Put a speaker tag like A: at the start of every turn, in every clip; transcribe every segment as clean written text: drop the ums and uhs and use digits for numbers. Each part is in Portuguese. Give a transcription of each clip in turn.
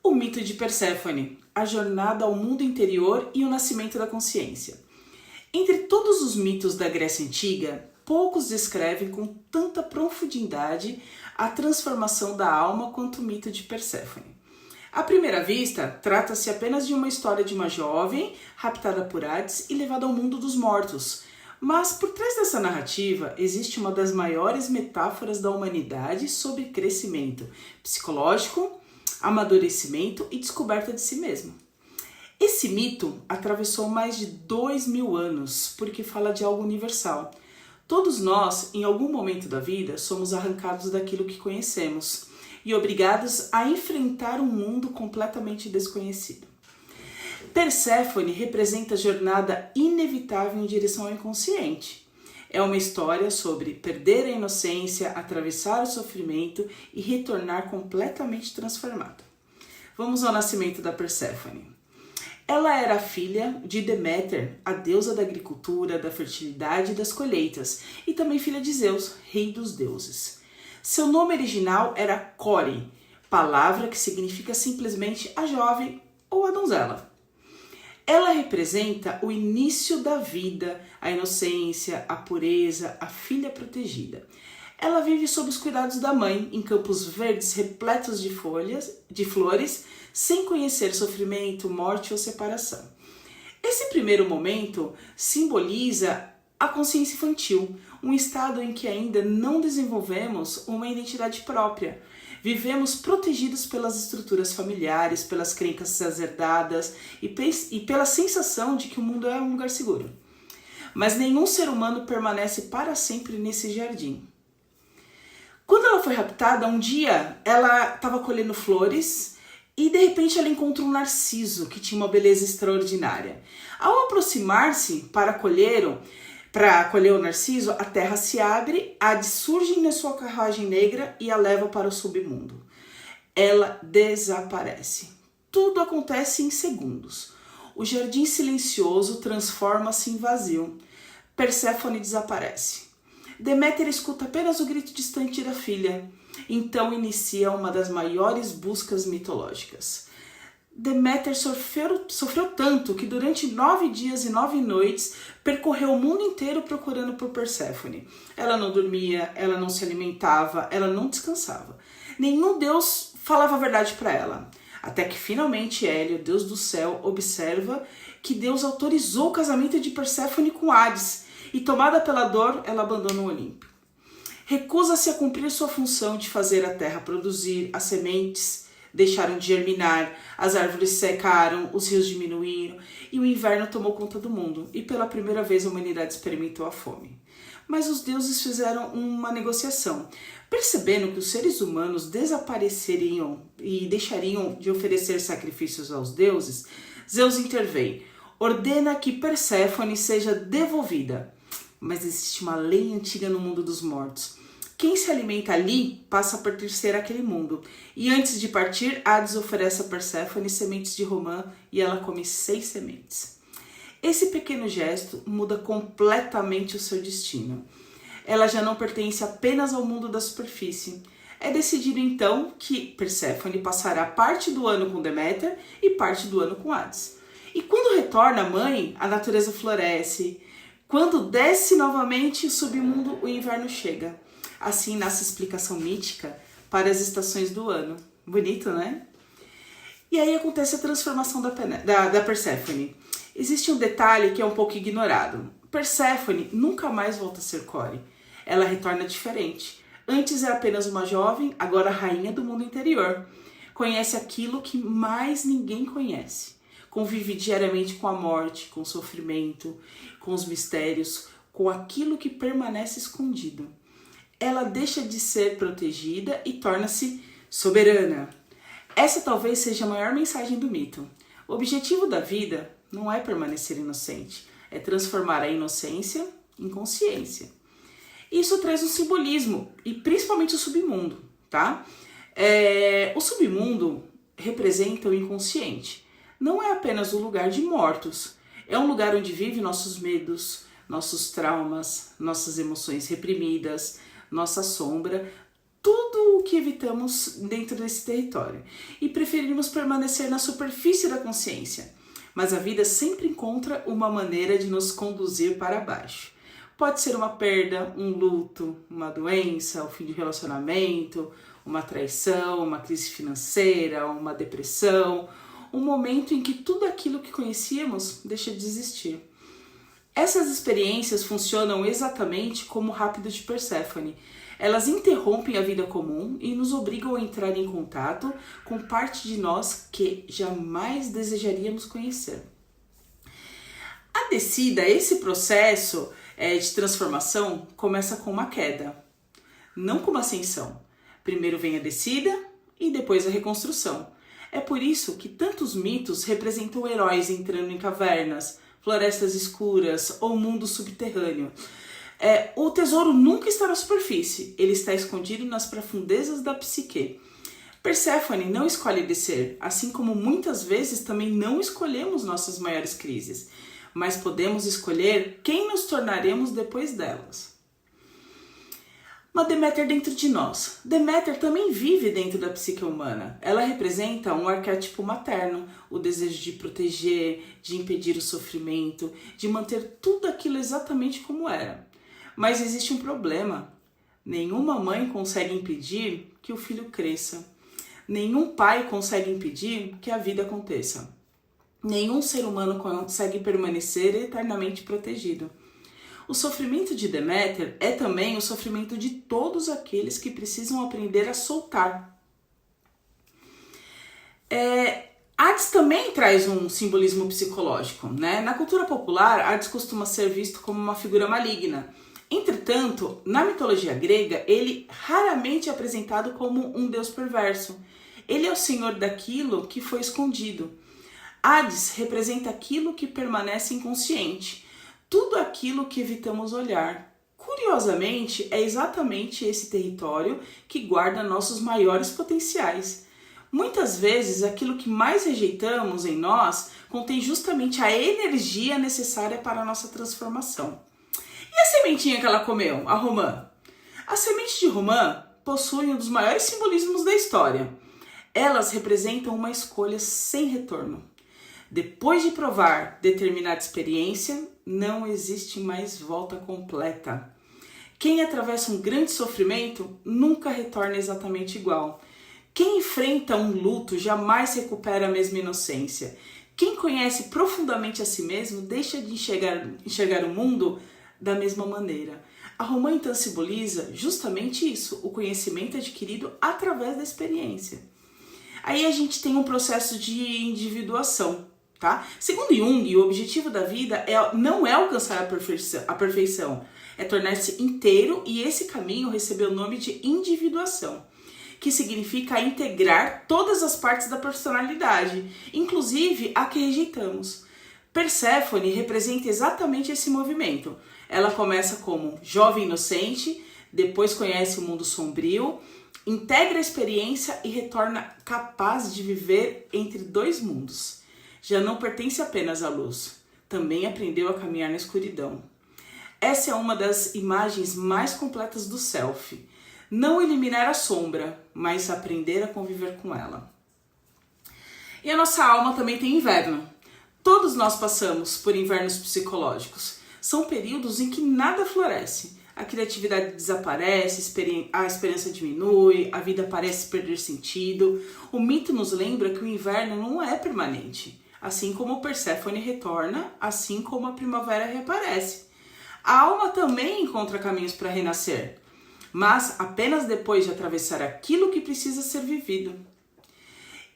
A: O mito de Perséfone, a jornada ao mundo interior e o nascimento da consciência. Entre todos os mitos da Grécia Antiga, poucos descrevem com tanta profundidade a transformação da alma quanto o mito de Perséfone. À primeira vista, trata-se apenas de uma história de uma jovem raptada por Hades e levada ao mundo dos mortos. Mas por trás dessa narrativa existe uma das maiores metáforas da humanidade sobre crescimento psicológico, amadurecimento e descoberta de si mesmo. Esse mito atravessou mais de 2000 anos porque fala de algo universal. Todos nós, em algum momento da vida, somos arrancados daquilo que conhecemos e obrigados a enfrentar um mundo completamente desconhecido. Perséfone representa a jornada inevitável em direção ao inconsciente. É uma história sobre perder a inocência, atravessar o sofrimento e retornar completamente transformado. Vamos ao nascimento da Perséfone. Ela era filha de Deméter, a deusa da agricultura, da fertilidade e das colheitas, e também filha de Zeus, rei dos deuses. Seu nome original era Core, palavra que significa simplesmente a jovem ou a donzela. Ela representa o início da vida, a inocência, a pureza, a filha protegida. Ela vive sob os cuidados da mãe, em campos verdes repletos de flores, sem conhecer sofrimento, morte ou separação. Esse primeiro momento simboliza a consciência infantil, um estado em que ainda não desenvolvemos uma identidade própria. Vivemos protegidos pelas estruturas familiares, pelas crenças herdadas e pela sensação de que o mundo é um lugar seguro. Mas nenhum ser humano permanece para sempre nesse jardim. Quando ela foi raptada, um dia ela estava colhendo flores e de repente ela encontra um narciso que tinha uma beleza extraordinária. Ao aproximar-se para colher o narciso, a terra se abre, Hades surge na sua carruagem negra e a leva para o submundo. Ela desaparece. Tudo acontece em segundos. O jardim silencioso transforma-se em vazio. Perséfone desaparece. Deméter escuta apenas o grito distante da filha. Então inicia uma das maiores buscas mitológicas. Deméter sofreu tanto que durante 9 dias e 9 noites percorreu o mundo inteiro procurando por Perséfone. Ela não dormia, ela não se alimentava, ela não descansava. Nenhum deus falava a verdade para ela. Até que finalmente Hélio, deus do céu, observa que Deus autorizou o casamento de Perséfone com Hades e, tomada pela dor, ela abandona o Olimpo. Recusa-se a cumprir sua função de fazer a terra produzir, as sementes deixaram de germinar, as árvores secaram, os rios diminuíram e o inverno tomou conta do mundo. E pela primeira vez a humanidade experimentou a fome. Mas os deuses fizeram uma negociação. Percebendo que os seres humanos desapareceriam e deixariam de oferecer sacrifícios aos deuses, Zeus intervém. Ordena que Perséfone seja devolvida. Mas existe uma lei antiga no mundo dos mortos. Quem se alimenta ali passa a pertencer àquele mundo. E antes de partir, Hades oferece a Perséfone sementes de romã e ela come 6 sementes. Esse pequeno gesto muda completamente o seu destino. Ela já não pertence apenas ao mundo da superfície. É decidido então que Perséfone passará parte do ano com Deméter e parte do ano com Hades. E quando retorna a mãe, a natureza floresce. Quando desce novamente o submundo, o inverno chega. Assim nasce a explicação mítica para as estações do ano. Bonito, né? E aí acontece a transformação da Perséfone. Existe um detalhe que é um pouco ignorado. Perséfone nunca mais volta a ser Core. Ela retorna diferente. Antes era apenas uma jovem, agora rainha do mundo interior. Conhece aquilo que mais ninguém conhece. Convive diariamente com a morte, com o sofrimento, com os mistérios, com aquilo que permanece escondido. Ela deixa de ser protegida e torna-se soberana. Essa talvez seja a maior mensagem do mito. O objetivo da vida não é permanecer inocente, é transformar a inocência em consciência. Isso traz um simbolismo, e principalmente o submundo, tá? O submundo representa o inconsciente. Não é apenas um lugar de mortos, é um lugar onde vivem nossos medos, nossos traumas, nossas emoções reprimidas, nossa sombra, tudo o que evitamos dentro desse território e preferimos permanecer na superfície da consciência. Mas a vida sempre encontra uma maneira de nos conduzir para baixo. Pode ser uma perda, um luto, uma doença, o fim de relacionamento, uma traição, uma crise financeira, uma depressão, um momento em que tudo aquilo que conhecíamos deixa de existir. Essas experiências funcionam exatamente como o rápido de Perséfone. Elas interrompem a vida comum e nos obrigam a entrar em contato com parte de nós que jamais desejaríamos conhecer. A descida, esse processo de transformação, começa com uma queda, não com uma ascensão. Primeiro vem a descida e depois a reconstrução. É por isso que tantos mitos representam heróis entrando em cavernas, florestas escuras ou mundo subterrâneo. O tesouro nunca está na superfície, ele está escondido nas profundezas da psique. Perséfone não escolhe descer, assim como muitas vezes também não escolhemos nossas maiores crises, mas podemos escolher quem nos tornaremos depois delas. Uma Deméter dentro de nós. Deméter também vive dentro da psique humana. Ela representa um arquétipo materno, o desejo de proteger, de impedir o sofrimento, de manter tudo aquilo exatamente como era. Mas existe um problema. Nenhuma mãe consegue impedir que o filho cresça. Nenhum pai consegue impedir que a vida aconteça. Nenhum ser humano consegue permanecer eternamente protegido. O sofrimento de Deméter é também o sofrimento de todos aqueles que precisam aprender a soltar. Hades também traz um simbolismo psicológico, né? Na cultura popular, Hades costuma ser visto como uma figura maligna. Entretanto, na mitologia grega, ele raramente é apresentado como um deus perverso. Ele é o senhor daquilo que foi escondido. Hades representa aquilo que permanece inconsciente, tudo aquilo que evitamos olhar. Curiosamente, é exatamente esse território que guarda nossos maiores potenciais. Muitas vezes, aquilo que mais rejeitamos em nós contém justamente a energia necessária para a nossa transformação. E a sementinha que ela comeu, a romã? A semente de romã possui um dos maiores simbolismos da história. Elas representam uma escolha sem retorno. Depois de provar determinada experiência, não existe mais volta completa. Quem atravessa um grande sofrimento nunca retorna exatamente igual. Quem enfrenta um luto jamais recupera a mesma inocência. Quem conhece profundamente a si mesmo deixa de enxergar o mundo da mesma maneira. A romã então simboliza justamente isso, o conhecimento adquirido através da experiência. Aí a gente tem um processo de individuação. Tá? Segundo Jung, o objetivo da vida não é alcançar a perfeição, é tornar-se inteiro, e esse caminho recebeu o nome de individuação, que significa integrar todas as partes da personalidade, inclusive a que rejeitamos. Perséfone representa exatamente esse movimento. Ela começa como jovem inocente, depois conhece o mundo sombrio, integra a experiência e retorna capaz de viver entre dois mundos. Já não pertence apenas à luz, também aprendeu a caminhar na escuridão. Essa é uma das imagens mais completas do self. Não eliminar a sombra, mas aprender a conviver com ela. E a nossa alma também tem inverno. Todos nós passamos por invernos psicológicos. São períodos em que nada floresce. A criatividade desaparece, a esperança diminui, a vida parece perder sentido. O mito nos lembra que o inverno não é permanente. Assim como Perséfone retorna, assim como a primavera reaparece. A alma também encontra caminhos para renascer, mas apenas depois de atravessar aquilo que precisa ser vivido.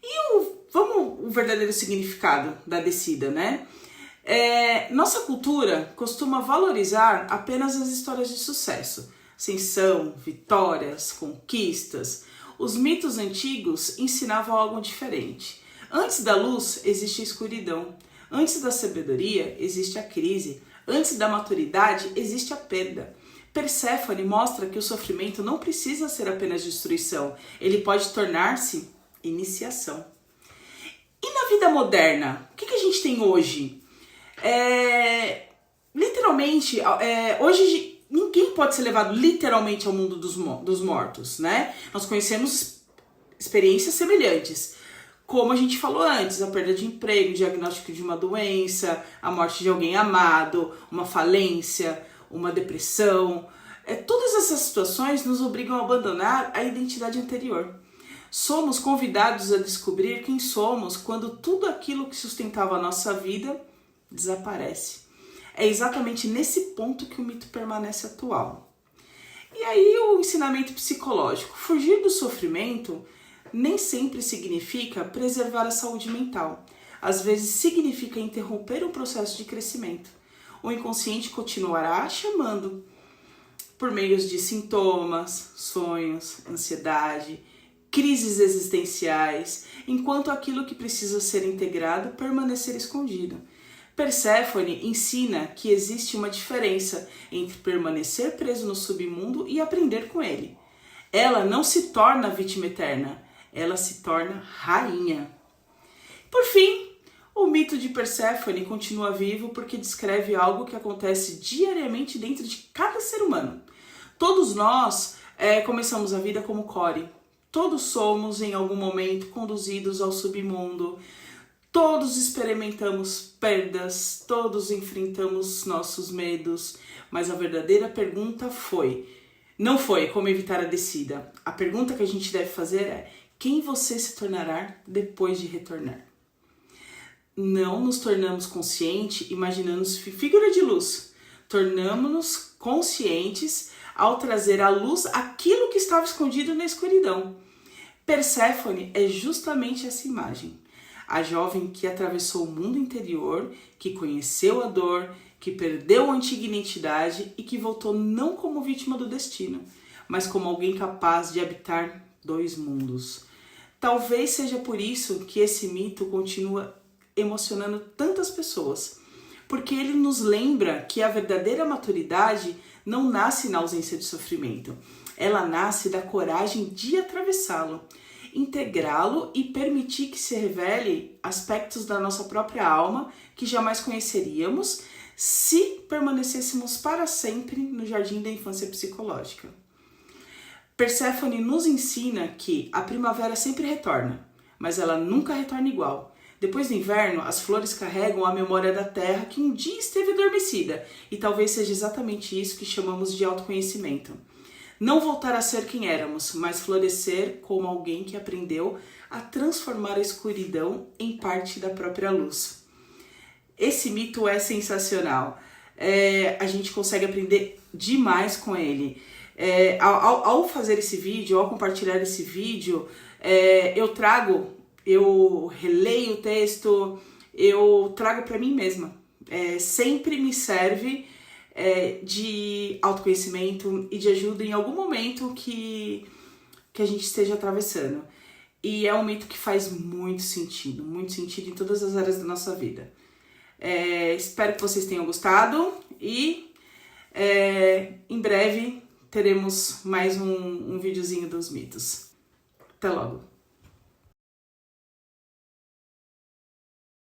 A: E o verdadeiro significado da descida, né? Nossa cultura costuma valorizar apenas as histórias de sucesso, ascensão, vitórias, conquistas. Os mitos antigos ensinavam algo diferente. Antes da luz existe a escuridão, antes da sabedoria existe a crise, antes da maturidade existe a perda. Perséfone mostra que o sofrimento não precisa ser apenas destruição, ele pode tornar-se iniciação. E na vida moderna, o que a gente tem hoje? Literalmente, hoje ninguém pode ser levado literalmente ao mundo dos mortos, né? Nós conhecemos experiências semelhantes. Como a gente falou antes, a perda de emprego, o diagnóstico de uma doença, a morte de alguém amado, uma falência, uma depressão. Todas essas situações nos obrigam a abandonar a identidade anterior. Somos convidados a descobrir quem somos quando tudo aquilo que sustentava a nossa vida desaparece. É exatamente nesse ponto que o mito permanece atual. E aí o ensinamento psicológico. Fugir do sofrimento nem sempre significa preservar a saúde mental. Às vezes significa interromper o processo de crescimento. O inconsciente continuará chamando por meio de sintomas, sonhos, ansiedade, crises existenciais, enquanto aquilo que precisa ser integrado permanecer escondido. Perséfone ensina que existe uma diferença entre permanecer preso no submundo e aprender com ele. Ela não se torna vítima eterna, ela se torna rainha. Por fim, o mito de Perséfone continua vivo porque descreve algo que acontece diariamente dentro de cada ser humano. Todos nós começamos a vida como Core. Todos somos, em algum momento, conduzidos ao submundo. Todos experimentamos perdas, todos enfrentamos nossos medos. Mas a verdadeira pergunta não foi como evitar a descida. A pergunta que a gente deve fazer é: quem você se tornará depois de retornar? Não nos tornamos conscientes imaginando figura de luz. Tornamos-nos conscientes ao trazer à luz aquilo que estava escondido na escuridão. Perséfone é justamente essa imagem. A jovem que atravessou o mundo interior, que conheceu a dor, que perdeu a antiga identidade e que voltou não como vítima do destino, mas como alguém capaz de habitar 2 mundos. Talvez seja por isso que esse mito continua emocionando tantas pessoas, porque ele nos lembra que a verdadeira maturidade não nasce na ausência de sofrimento, ela nasce da coragem de atravessá-lo, integrá-lo e permitir que se revele aspectos da nossa própria alma que jamais conheceríamos se permanecêssemos para sempre no jardim da infância psicológica. Perséfone nos ensina que a primavera sempre retorna, mas ela nunca retorna igual. Depois do inverno, as flores carregam a memória da terra que um dia esteve adormecida, e talvez seja exatamente isso que chamamos de autoconhecimento. Não voltar a ser quem éramos, mas florescer como alguém que aprendeu a transformar a escuridão em parte da própria luz. Esse mito é sensacional. A gente consegue aprender demais com ele. Ao fazer esse vídeo, ao compartilhar esse vídeo, eu releio o texto, eu trago para mim mesma. Sempre me serve de autoconhecimento e de ajuda em algum momento que a gente esteja atravessando. E é um mito que faz muito sentido em todas as áreas da nossa vida. Espero que vocês tenham gostado e em breve teremos mais um videozinho dos mitos. Até logo!